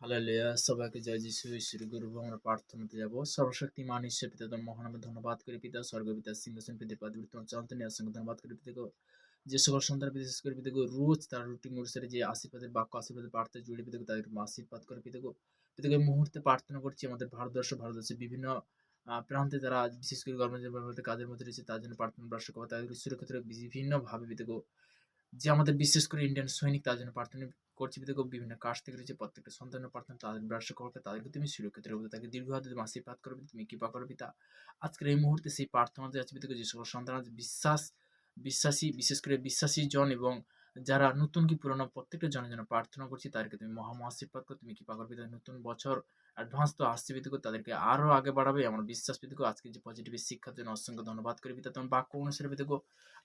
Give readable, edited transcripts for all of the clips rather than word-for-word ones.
Hallelujah! সবাইকে জয় যিশু ঈশ্বরের গৌরব আমরা প্রার্থনাতে যাব। সর্বশক্তিমান ঈশ্বর পিতা তোর মহানামে ধন্যবাদ করি পিতা, স্বর্গপিতা সিংহাসন পিতা পাদবী তোমার চরণ অসংখ্য ধন্যবাদ করি পিতাকে। যে সকল সন্তান বিশেষ করে পিতাকে রোজ তার রুটিন অনুসারে যে আশীর্বাদের বাক্য আশীর্বাদের প্রার্থনা জুড়ে পিতাকে তাদেরকে আশীর্বাদ করে পিতাকে মুহূর্তে প্রার্থনা করছি আমাদের ভারতবর্ষের বিভিন্ন প্রান্তে তারা বিশেষ করে কর্মজীবনের কাজের মধ্যে রয়েছে তার জন্য প্রার্থনা ব্রাশ্য করা তাদের সুরক্ষিত বিভিন্ন ভাবে পিতাকে যে আমাদের বিশেষ করে ইন্ডিয়ান সৈনিক তার জন্য প্রার্থনা করছি পিতাকে বিভিন্ন কাজ থেকে রয়েছে প্রত্যেকটা সন্তানের প্রার্থনা তাদের ব্রাশ্য করবে তাদেরকে তুমি সুরক্ষিত রাখবে তাকে দীর্ঘায়ু তুমি আশীর্বাদ করবে তুমি কৃপা করবে পিতা। আজকের এই মুহূর্তে সেই প্রার্থনাতে যাচ্ছে পিতাকে যে সকল সন্তান বিশ্বাসী বিশেষ করে বিশ্বাসী জন এবং যারা নতুন কি পুরনো প্রত্যেকটা জনের জন্য প্রার্থনা করছি তাদেরকে তুমি আশীর্বাদ করো তুমি কৃপা করবে তাদের নতুন বছর অ্যাডভান্স তো আসছে পিতাকে তাদেরকে আরো আগে বাড়াবে আমার বিশ্বাস পিতাকে আজকে যে পজিটিভ শিক্ষার জন্য অসংখ্য ধন্যবাদ করি পিতা তোমার বাক্য অনুসারে পিতাকে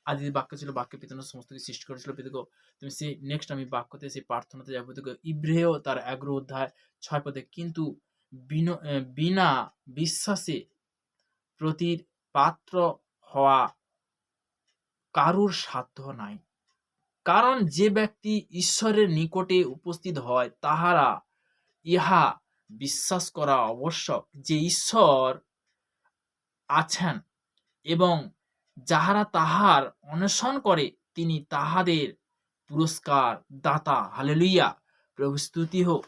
আদি বাক্য ছিল বাক্যের পিতানো সমস্ত কিছু সৃষ্টি করেছিল পিতাকে তুমি সেই নেক্সট আমি বাক্যতে সেই প্রার্থনাতে যাবো পিতাকে ইব্রেয় তার 11 অধ্যায় 6 পদে কিন্তু বিনা বিশ্বাসে প্রতির পাত্র হওয়া কারুর সাধ্য নাই, কারণ যে ব্যক্তি ঈশ্বরের নিকটে উপস্থিত হয় তাহারা ইহা বিশ্বাস করা আবশ্যক যে ঈশ্বর আছেন এবং যাহারা তাহার অন্বেষণ করে তিনি তাহাদের পুরস্কার দাতা। হালেলুইয়া! প্রভু স্তুতি হোক।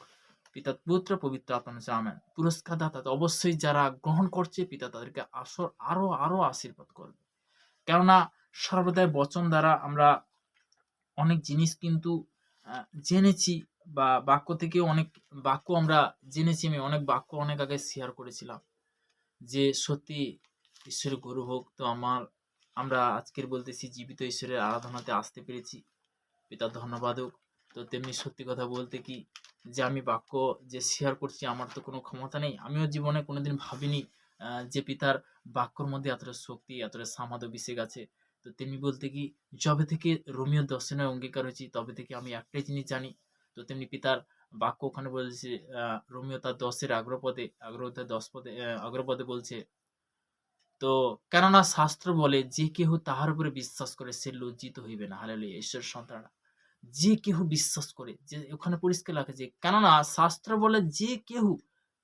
পিতা পুত্র পবিত্র আত্মা আমেন। পুরস্কার দাতা তো অবশ্যই যারা গ্রহণ করছে পিতা তাদেরকে আরো আরো আশীর্বাদ করবে, কেননা সর্বদাই বচন দ্বারা আমরা অনেক জিনিস কিন্তু জেনেছি বা বাক্য থেকেও অনেক বাক্য আমরা জেনেছি। আমি অনেক বাক্য অনেক আগে শেয়ার করেছিলাম যে সত্যি ঈশ্বরের গৌরব হোক। তো আমরা আজকের বলতেছি জীবিত ঈশ্বরের আরাধনাতে আসতে পেরেছি, পিতার ধন্যবাদ হোক। তো তেমনি সত্যি কথা বলতে কি যে আমি বাক্য যে শেয়ার করছি আমার তো কোনো ক্ষমতা নেই, আমিও জীবনে কোনোদিন ভাবিনি যে পিতার বাক্যর মধ্যে এতটা শক্তি এতটা সামাদ অভিষেক আছে। তো তেমনি বলতে কি যবে থেকে রোমিও দর্শনের অঙ্গীকার হয়েছি তবে থেকে আমি একটাই জিনিস জানি। তো তেমনি পিতার বাক্য ওখানে বলছে রোমিও তার 10-এর অগ্রপদে 10 পদে বলছে, তো কেননা শাস্ত্র বলে যে কেহ তাহার উপরে বিশ্বাস করে সে লজ্জিত হইবে না। হালেলুয়া! ঈশ্বরের সন্তানরা যে কেহ বিশ্বাস করে, যে ওখানে পরিষ্কার লেখা যে কেননা শাস্ত্র বলে যে কেহ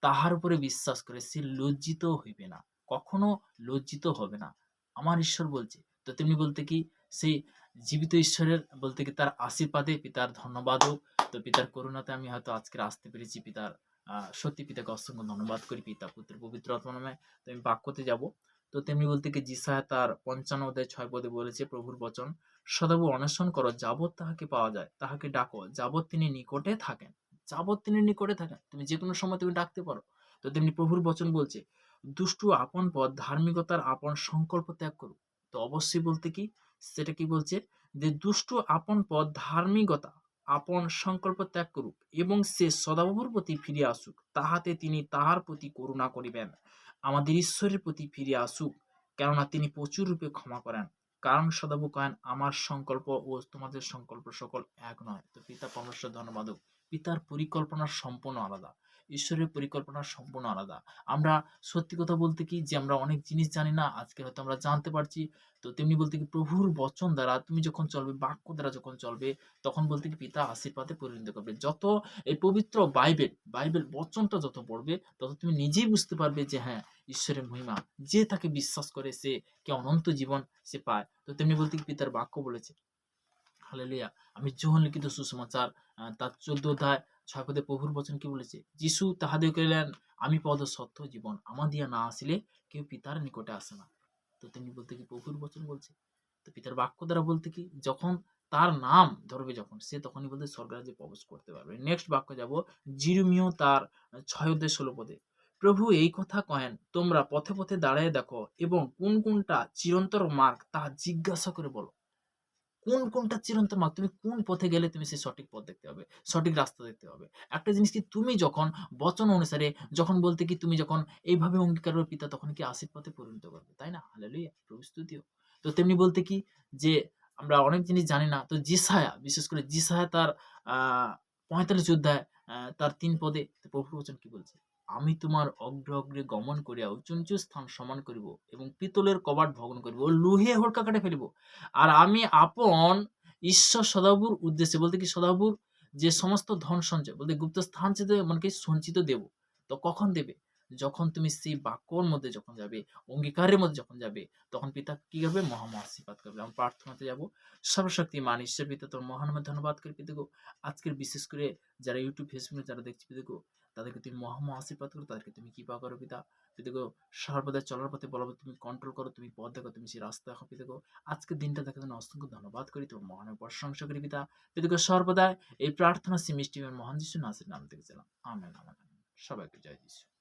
তাহার উপরে বিশ্বাস করে সে লজ্জিত হইবে না, কখনো লজ্জিত হবে না। আমার ঈশ্বর বলছে। তো তেমনি বলতে কি সেই জীবিত ঈশ্বরের বলতে কি তার আশীর্বাদে পিতার ধন্যবাদ হোক। তো পিতার করুণাতে আমি হয়তো আজকে আসতে পেরেছি। পিতার সত্যি পিতাকে অসংখ্য ধন্যবাদ করি পিতা পুত্র পবিত্র আত্মা নামে। তো আমি বাক্যতে যাব। তো তেমনি বলতে কি যিশায়া তার 55 অধ্যায় 6 পদে বলেছে প্রভুর বচন, সদাপ্রভু অন্বেষণ করো যাবৎ তাহাকে পাওয়া যায়, তাহাকে ডাকো যাবৎ তিনি নিকটে থাকেন। যাবৎ তিনি নিকটে থাকেন তুমি যে কোনো সময় তুমি ডাকতে পারো। তো তেমনি প্রভুর বচন বলছে দুষ্টু আপন পথ ধার্মিকতার আপন সংকল্প ত্যাগ করুক। তো অবশ্যই বলতে কি সেটা কি বলছে যে দুষ্টু আপন পথ ধার্মিকতা আপন সংকল্প ত্যাগ করুক এবং সে সদাপ্রভুর প্রতি ফিরে আসুক, তাহাতে তিনি তাহার প্রতি করুণা করিবেন। আমাদের ঈশ্বরের প্রতি ফিরে আসুক, কেননা তিনি প্রচুর রূপে ক্ষমা করেন। কারণ সদাপ্রভু কহেন আমার সংকল্প ও তোমাদের সংকল্প সকল এক নয়। তো পিতা পরমেশ্বর ধন্যবাদ হোক। পিতার পরিকল্পনা সম্পূর্ণ আলাদা, ঈশ্বরের পরিকল্পনা সম্পূর্ণ আলাদা। আমরা সত্যি কথা বলতে কি যে আমরা অনেক জিনিস জানি না, আজকে হয়তো আমরা জানতে পারছি। তো তেমনি বলতে কি প্রভুর বচন দ্বারা তুমি যখন চলবে, বাক্য দ্বারা যখন চলবে, তখন বলতে কি পিতা আশীর্বাদে পরিণত করবে। যত এই পবিত্র বাইবেল বচনটা যত পড়বে তত তুমি নিজেই বুঝতে পারবে যে হ্যাঁ ঈশ্বরের মহিমা, যে তাকে বিশ্বাস করে সে কে অনন্ত জীবন সে পায়। তো তেমনি বলতে কি পিতার বাক্য বলেছে, হালেলুয়া, আমি যোহন লিখিত সুসমাচার তার 14 অধ্যায় 6 পদে প্রভুর বচন কি বলেছে, যিশু তাহাদের কইলেন আমি পদ সত্য জীবন, আমা দিয়া না আসিলে কেউ পিতার নিকটে আসে না। তো তেমনি বলতে কি প্রভুর বচন বলছে। তো পিতার বাক্য দ্বারা বলতে কি যখন তার নাম ধরবে যখন সে তখনই বলতে স্বর্গরাজ্যে প্রবেশ করতে পারবে। নেক্সট বাক্য যাব জিরমিয় তার 6 অধ্যায় 16 পদে, প্রভু এই কথা কহেন তোমরা পথে পথে দাঁড়ায় দেখো এবং কোন কোনটা চিরন্তর মার্গ তা জিজ্ঞাসা করে বলো। কোন কোনটা চিরন্তন মার্গ, তুমি কোন পথে গেলে তুমি সেই সঠিক পথ দেখতে পাবে, সঠিক রাস্তা দেখতে পাবে। একটা জিনিস কি তুমি যখন বচন অনুসারে যখন বলতে কি তুমি যখন এইভাবে অঙ্গীকার করবে পিতা তখন কি আশীর্বাদে পরিণত করবে, তাই না? হালেলুয়া, প্রভু স্তুতি হোক। তো তেমনি বলতে কি যে আমরা অনেক জিনিস জানি না। তো যিশায়া বিশেষ করে যিশায়া তার 45 অধ্যায় তার 3 পদে প্রভুর বচন কি বলছে, আমি তোমার অগ্রে অগ্রে গমন করিয়া উঁচু উঁচু স্থান সমান করিব এবং পিতলের কবাট ভগ্ন করিব ও লোহে হোড়কা কাটে ফেলিব। আর আমি আপন ঈশ্বর সদাপ্রভুর উদ্দেশ্যে বলতে কি সদাপ্রভুর যে সমস্ত ধন সঞ্চয় বলতে গুপ্ত স্থান চেয়ে এমনকি সঞ্চিত দেব। তো কখন দেবে? যখন তুমি সেই বাক্যর মধ্যে যখন যাবে, অঙ্গীকারের মধ্যে যখন যাবে, তখন পিতা কি করবে? আশীর্বাদ করবে। আমরা প্রার্থনাতে যাব। সর্বশক্তিমান ঈশ্বর পিতা তোর মহানামে ধন্যবাদ করি পিতাগো। আজকের বিশেষ করে যারা YouTube, Facebook এ যারা দেখছে পিতাগো, তাদেরকে তুমি আশীর্বাদ করো, তাদেরকে তুমি কৃপা করো পিতা। পিতাগো সর্বদা চলার পথে বলবৎ তুমি কন্ট্রোল করো, তুমি পথ দেখো, তুমি সেই রাস্তা দেখো পিতাগো। আজকের দিনটা দেখার জন্য অসংখ্য ধন্যবাদ করি। তোমার মহানামে প্রশংসা করি পিতা। পিতাগো সর্বদা এই প্রার্থনা সে মিষ্টি মহান যিশু নাসির নাম থেকে চালাম। Amen, amen, amen. সবাইকে জয় যিশু।